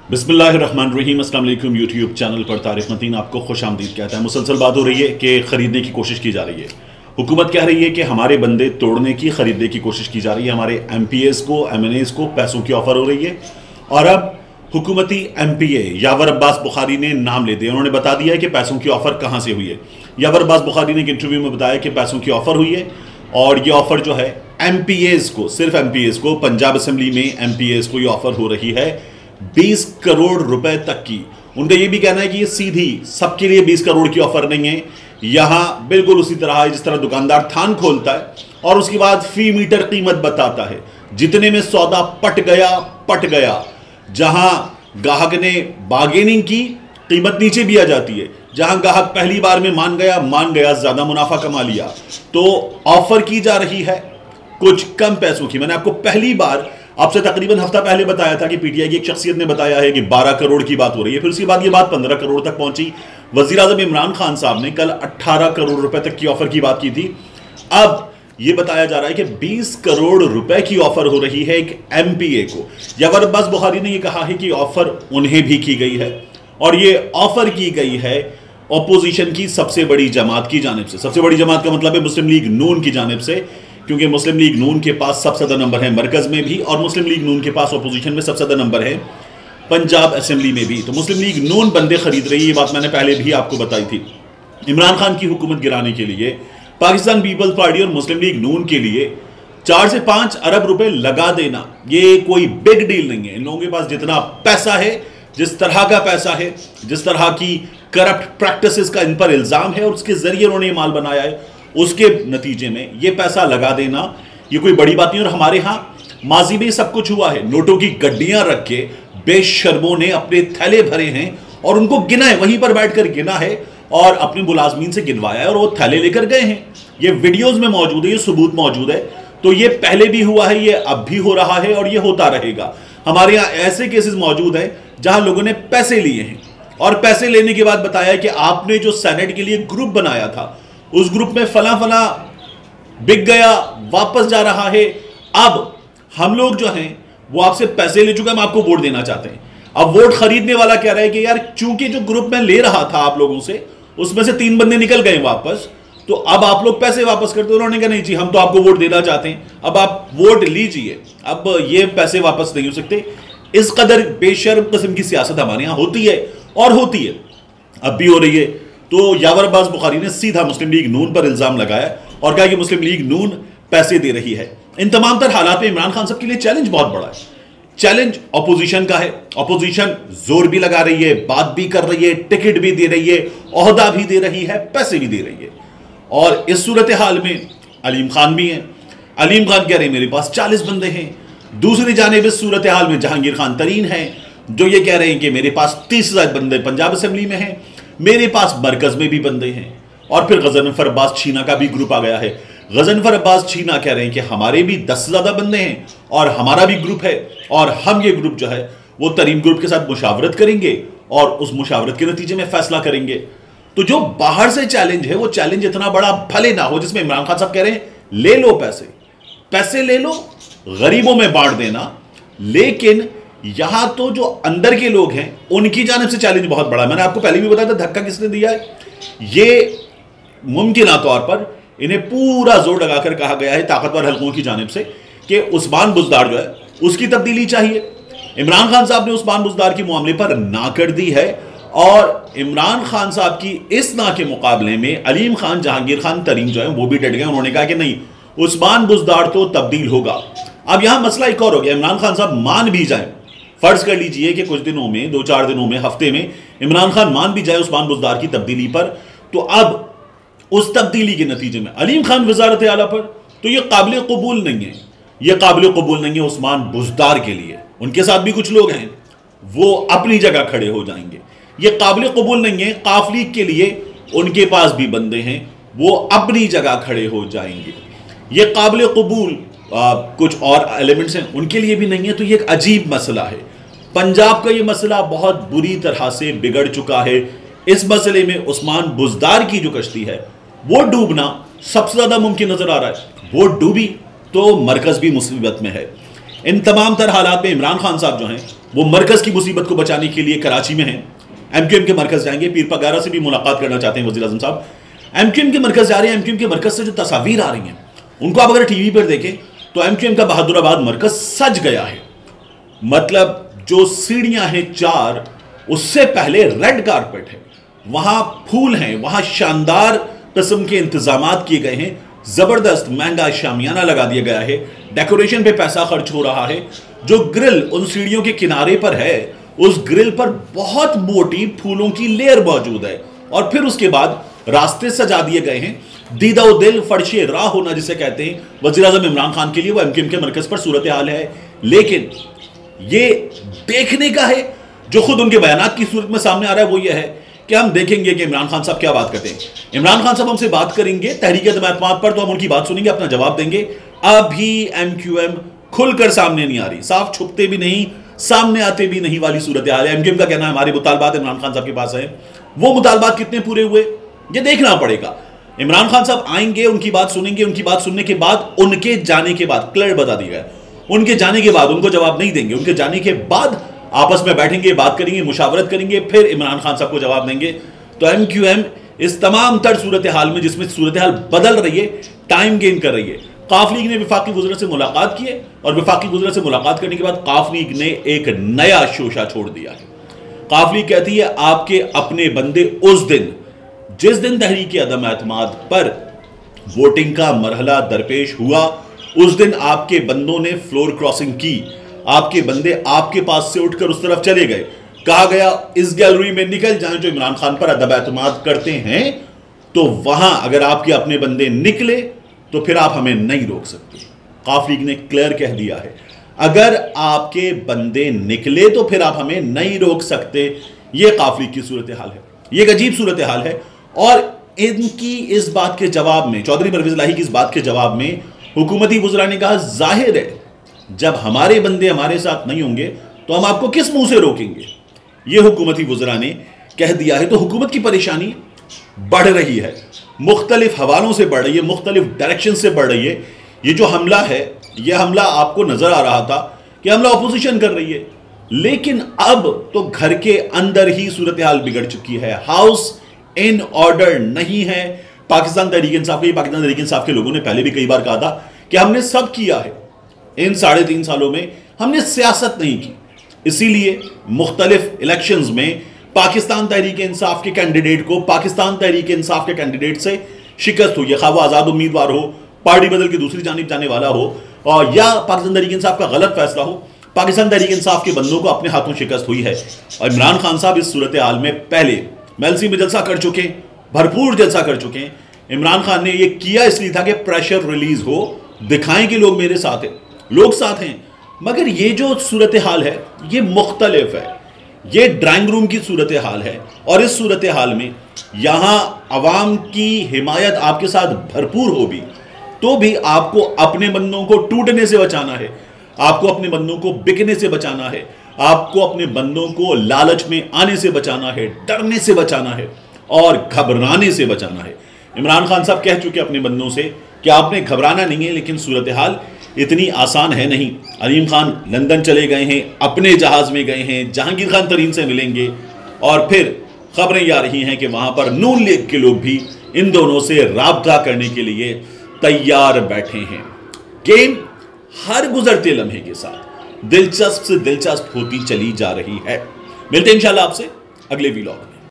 बिस्मिल्लाहिर्रहमानिर्रहीम। अस्सलाम वालेकुम। यूट्यूब चैनल पर तारिक मतीन आपको खुश आमदीद कहता है। मुसलसल बात हो रही है कि ख़रीदने की कोशिश की जा रही है। हुकूमत कह रही है कि हमारे बंदे तोड़ने की, ख़रीदने की कोशिश की जा रही है। हमारे MPAs को, MNAs को पैसों की ऑफ़र हो रही है। और अब हुकूमती MPA यावर अब्बास बुखारी ने नाम ले दिया। उन्होंने बता दिया है कि पैसों की ऑफ़र कहाँ से हुई है। यावर अब्बास बुखारी ने एक इंटरव्यू में बताया कि पैसों की ऑफ़र हुई है और ये ऑफ़र जो है MPAs को, सिर्फ MPAs को, पंजाब असम्बली में MPAs को ये ऑफ़र हो रही है 20 करोड़ रुपए तक की। उनका यह भी कहना है कि ये सीधी सबके लिए 20 करोड़ की ऑफर नहीं है। यहां बिल्कुल उसी तरह है जिस तरह दुकानदार थान खोलता है और उसके बाद फी मीटर कीमत बताता है। जितने में सौदा पट गया। जहां ग्राहक ने बार्गेनिंग की, कीमत नीचे भी आ जाती है। जहां ग्राहक पहली बार में मान गया, ज्यादा मुनाफा कमा लिया। तो ऑफर की जा रही है कुछ कम पैसों की। मैंने आपको पहली बार आपसे तकरीबन हफ्ता पहले बताया था कि पीटीआई की एक शख्सियत ने बताया है कि 12 करोड़ की बात हो रही है। फिर उसके बाद ये बात 15 करोड़ तक पहुंची। वजीर आजम इमरान खान साहब ने कल 18 करोड़ रुपए तक की ऑफर की बात की थी। अब ये बताया जा रहा है कि 20 करोड़ रुपए की ऑफर हो रही है एक MPA को। यावर अब्बास बुखारी ने यह कहा है कि ऑफर उन्हें भी की गई है और ये ऑफर की गई है ऑपोजिशन की सबसे बड़ी जमात की जानिब से। सबसे बड़ी जमात का मतलब है मुस्लिम लीग नून की जानिब से, क्योंकि मुस्लिम लीग नून के पास सबसे ज्यादा नंबर है मरकज में भी और मुस्लिम लीग नून के पास अपोजिशन में सबसे ज्यादा नंबर है पंजाब असेंबली में भी। तो मुस्लिम लीग नून बंदे खरीद रही है। ये बात मैंने पहले भी आपको बताई थी। इमरान खान की हुकूमत गिराने के लिए पाकिस्तान पीपल्स पार्टी और मुस्लिम लीग नून के लिए 4 से 5 अरब रुपए लगा देना ये कोई बिग डील नहीं है। इन लोगों के पास जितना पैसा है, जिस तरह का पैसा है, जिस तरह की करप्ट प्रैक्टिसेस का इन पर इल्जाम है और उसके जरिए उन्होंने माल बनाया है, उसके नतीजे में ये पैसा लगा देना ये कोई बड़ी बात नहीं। और हमारे यहां माजी में सब कुछ हुआ है। नोटों की गड्डियां रख के बेशर्मों ने अपने थैले भरे हैं और उनको गिना है, वहीं पर बैठकर गिना है और अपने मुलाजमीन से गिनवाया है और वो थैले लेकर गए हैं। ये वीडियोस में मौजूद है, ये सबूत मौजूद है। तो ये पहले भी हुआ है, ये अब भी हो रहा है और ये होता रहेगा। हमारे यहां ऐसे केसेस मौजूद हैं जहां लोगों ने पैसे लिए हैं और पैसे लेने के बाद बताया कि आपने जो सेनेट के लिए ग्रुप बनाया था उस ग्रुप में फला बिक गया, वापस जा रहा है। अब हम लोग जो हैं वो आपसे पैसे ले चुके हैं, हम आपको वोट देना चाहते हैं। अब वोट खरीदने वाला कह रहा है कि यार चूंकि जो ग्रुप में ले रहा था आप लोगों से उसमें से 3 बंदे निकल गए वापस, तो अब आप लोग पैसे वापस करते। उन्होंने कहा नहीं जी, हम तो आपको वोट देना चाहते हैं, अब आप वोट लीजिए, अब ये पैसे वापस नहीं हो सकते। इस कदर बेशर्म किस्म की सियासत हमारे यहां होती है और होती है, अब भी हो रही है। तो यावर अब्बास बुखारी ने सीधा मुस्लिम लीग नून पर इल्जाम लगाया और कहा कि मुस्लिम लीग नून पैसे दे रही है। इन तमाम तर हालात में इमरान खान साहब के लिए चैलेंज बहुत बड़ा है। चैलेंज ऑपोजिशन का है। ऑपोजिशन जोर भी लगा रही है, बात भी कर रही है, टिकट भी दे रही है, ओहदा भी दे रही है, पैसे भी दे रही है। और इस सूरत हाल में अलीम खान भी हैं। अलीम खान कह रहे हैं मेरे पास 40 बंदे हैं। दूसरी जानिब इस सूरत हाल में जहांगीर खान तरीन है जो ये कह रहे हैं कि मेरे पास 30,000 बंदे पंजाब असेंबली में हैं, मेरे पास मरकज में भी बंदे हैं। और फिर गजनफर अब्बास छीना का भी ग्रुप आ गया है। गजनफर अब्बास छीना कह रहे हैं कि हमारे भी 10 से ज्यादा बंदे हैं और हमारा भी ग्रुप है और हम ये ग्रुप जो है वो तरीन ग्रुप के साथ मुशावरत करेंगे और उस मुशावरत के नतीजे में फैसला करेंगे। तो जो बाहर से चैलेंज है वो चैलेंज इतना बड़ा भले ना हो जिसमें इमरान खान साहब कह रहे हैं ले लो पैसे ले लो, गरीबों में बांट देना। लेकिन यहां तो जो अंदर के लोग हैं उनकी जानिब से चैलेंज बहुत बड़ा है। मैंने आपको पहले भी बताया था धक्का किसने दिया है। ये मुमकिन तौर पर इन्हें पूरा जोर लगाकर कहा गया है ताकतवर हलकों की जानिब से कि उस्मान बुज़दार जो है उसकी तब्दीली चाहिए। इमरान खान साहब ने उस्मान बुज़दार के मामले पर ना कर दी है और इमरान खान साहब की इस ना के मुकाबले में अलीम खान, जहांगीर खान तरीन जो है वो भी डट गए। उन्होंने कहा कि नहीं, उस्मान बुज़दार तो तब्दील होगा। अब यहां मसला एक और हो गया। इमरान खान साहब मान भी जाए, फर्ज कर लीजिए कि कुछ दिनों में, 2-4 दिनों में, हफ्ते में इमरान खान मान भी जाए उस्मान बुज़दार की तब्दीली पर, तो अब उस तब्दीली के नतीजे में अलीम खान वजारत आला पर, तो यह काबिल कबूल नहीं है। यह काबिल कबूल नहीं है उस्मान बुज़दार के लिए। उनके साथ भी कुछ लोग हैं वो अपनी जगह खड़े हो जाएंगे। यह काबिल कबूल नहीं है काफ लीग के लिए। उनके पास भी बंदे हैं, वो अपनी जगह खड़े हो जाएंगे। यह काबिल कबूल कुछ और एलिमेंट्स हैं उनके लिए भी नहीं है। तो यह एक अजीब मसला है। पंजाब का यह मसला बहुत बुरी तरह से बिगड़ चुका है। इस मसले में उस्मान बुज़दार की जो कश्ती है वो डूबना सबसे ज्यादा मुमकिन नजर आ रहा है। वो डूबी तो मरकज भी मुसीबत में है। इन तमाम तर हालात में इमरान खान साहब जो हैं वो मरकज की मुसीबत को बचाने के लिए कराची में हैं, एमक्यूएम के मरकज जाएंगे, पीर पगारा से भी मुलाकात करना चाहते हैं वज़ीर आज़म साहब। एमक्यूएम के मरकज जा रहे हैं, एमक्यूएम के मरकज से जो तस्वीर आ रही हैं उनको आप अगर टीवी पर देखें तो एमक्यूएम का बहादुराबाद मरकज सज गया है। मतलब जो सीढ़ियां हैं 4, उससे पहले रेड कारपेट है, वहां फूल हैं, वहां शानदार किस्म के इंतजामात किए गए हैं, जबरदस्त महंगा शामियाना लगा दिया गया है, डेकोरेशन पे पैसा खर्च हो रहा है। जो ग्रिल उन सीढ़ियों के किनारे पर है, उस ग्रिल पर बहुत मोटी फूलों की लेयर मौजूद है, और फिर उसके बाद रास्ते सजा दिए गए हैं। दीदा दिल फर्शे राह होना जिसे कहते हैं वज़ीर आज़म इमरान खान के लिए, वो एमक्यूएम के मरकज पर सूरत हाल है। लेकिन ये देखने का है जो खुद उनके बयानात की सूरत में सामने आ रहा है, वो ये है कि हम देखेंगे कि इमरान खान साहब क्या बात करते हैं। इमरान खान साहब हमसे बात करेंगे तहरीक अदम-ए-एतमाद पर, तो हम उनकी बात सुनेंगे, अपना जवाब देंगे। अभी एमक्यूएम खुलकर सामने नहीं आ रही, साफ छुपते भी नहीं, सामने आते भी नहीं वाली सूरत हाल है। एमक्यूएम का कहना है हमारे मुतालबात इमरान खान साहब के पास है, वो मुतालबात कितने पूरे हुए ये देखना पड़ेगा। इमरान खान साहब आएंगे, उनकी बात सुनेंगे, उनकी बात सुनने के बाद, उनके जाने के बाद, क्लियर बता दिया गया, उनके जाने के बाद उनको जवाब नहीं देंगे, उनके जाने के बाद आपस में बैठेंगे, बात करेंगे, मुशावरत करेंगे, फिर इमरान खान साहब को जवाब देंगे। तो एमक्यूएम इस तमाम तर सूरत हाल में, जिसमें सूरत हाल बदल रही है, टाइम गेन कर रही है। काफ लीग ने वफाकी वज़ीर से मुलाकात की है, और वफाकी वज़ीर से मुलाकात करने के बाद काफ लीग ने एक नया शोशा छोड़ दिया है। काफ लीग कहती है आपके अपने बंदे उस दिन, जिस दिन तहरीक अदम-ए-एतमाद पर वोटिंग का मरहला दरपेश हुआ, उस दिन आपके बंदों ने फ्लोर क्रॉसिंग की, आपके बंदे आपके पास से उठकर उस तरफ चले गए। कहा गया इस गैलरी में निकल जाएं जो इमरान खान पर अदब-ए-एतमाद करते हैं, तो वहां अगर आपके अपने बंदे निकले तो फिर आप हमें नहीं रोक सकते। काफ लीग ने क्लियर कह दिया है, अगर आपके बंदे निकले तो फिर आप हमें नहीं रोक सकते। यह काफ लीग की सूरत हाल है, यह एक अजीब सूरत हाल है। और इनकी इस बात के जवाब में, चौधरी परवेज इलाही की इस बात के जवाब में हुकूमती वुज़रा ने कहा, जाहिर है जब हमारे बंदे हमारे साथ नहीं होंगे तो हम आपको किस मुंह से रोकेंगे। यह हुकूमती वुज़रा ने कह दिया है। तो हुकूमत की परेशानी बढ़ रही है, मुख्तलिफ हवालों से बढ़ रही है, मुख्तलिफ डायरेक्शन से बढ़ रही है। ये जो हमला है, यह हमला आपको नजर आ रहा था कि हमला अपोजिशन कर रही है, लेकिन अब तो घर के अंदर ही सूरत हाल बिगड़ चुकी है, हाउस इन ऑर्डर नहीं है। पाकिस्तान तहरीक इंसाफ के लोगों ने पहले भी कई बार कहा था कि हमने सब किया है, इन 3.5 सालों में हमने सियासत नहीं की, इसीलिए मुख्तलिफ इलेक्शंस में पाकिस्तान तहरीक इंसाफ के कैंडिडेट को पाकिस्तान तहरीक इंसाफ के कैंडिडेट से शिकस्त हुई है, खा वो आज़ाद उम्मीदवार हो, पार्टी बदल के दूसरी जानिब जाने वाला हो, और या पाकिस्तान तहरीक इंसाफ का गलत फैसला हो, पाकिस्तान तहरीक इंसाफ के बंदों को अपने हाथों शिकस्त हुई है। और इमरान खान साहब इस सूरत हाल में पहले मेलसी में जलसा कर चुके हैं, भरपूर जलसा कर चुके हैं। इमरान खान ने यह किया इसलिए था कि प्रेशर रिलीज हो, दिखाएं कि लोग मेरे साथ हैं, लोग साथ हैं। मगर ये जो सूरत हाल है ये मुख्तलिफ है, ये ड्राइंग रूम की सूरत हाल है, और इस सूरत हाल में यहां अवाम की हिमायत आपके साथ भरपूर हो भी तो भी आपको अपने बंदों को टूटने से बचाना है, आपको अपने बंदों को बिकने से बचाना है, आपको अपने बंदों को लालच में आने से बचाना है, डरने से बचाना है और घबराने से बचाना है। इमरान खान साहब कह चुके अपने बंदों से कि आपने घबराना नहीं है, लेकिन सूरत हाल इतनी आसान है नहीं। अलीम खान लंदन चले गए हैं, अपने जहाज में गए हैं, जहांगीर खान तरीन से मिलेंगे, और फिर खबरें आ रही हैं कि वहां पर नून लीग के लोग भी इन दोनों से राब्ता करने के लिए तैयार बैठे हैं। गेम हर गुजरते लम्हे के साथ दिलचस्प से दिलचस्प होती चली जा रही है। मिलते हैं इंशाल्लाह आपसे अगले व्लॉग में।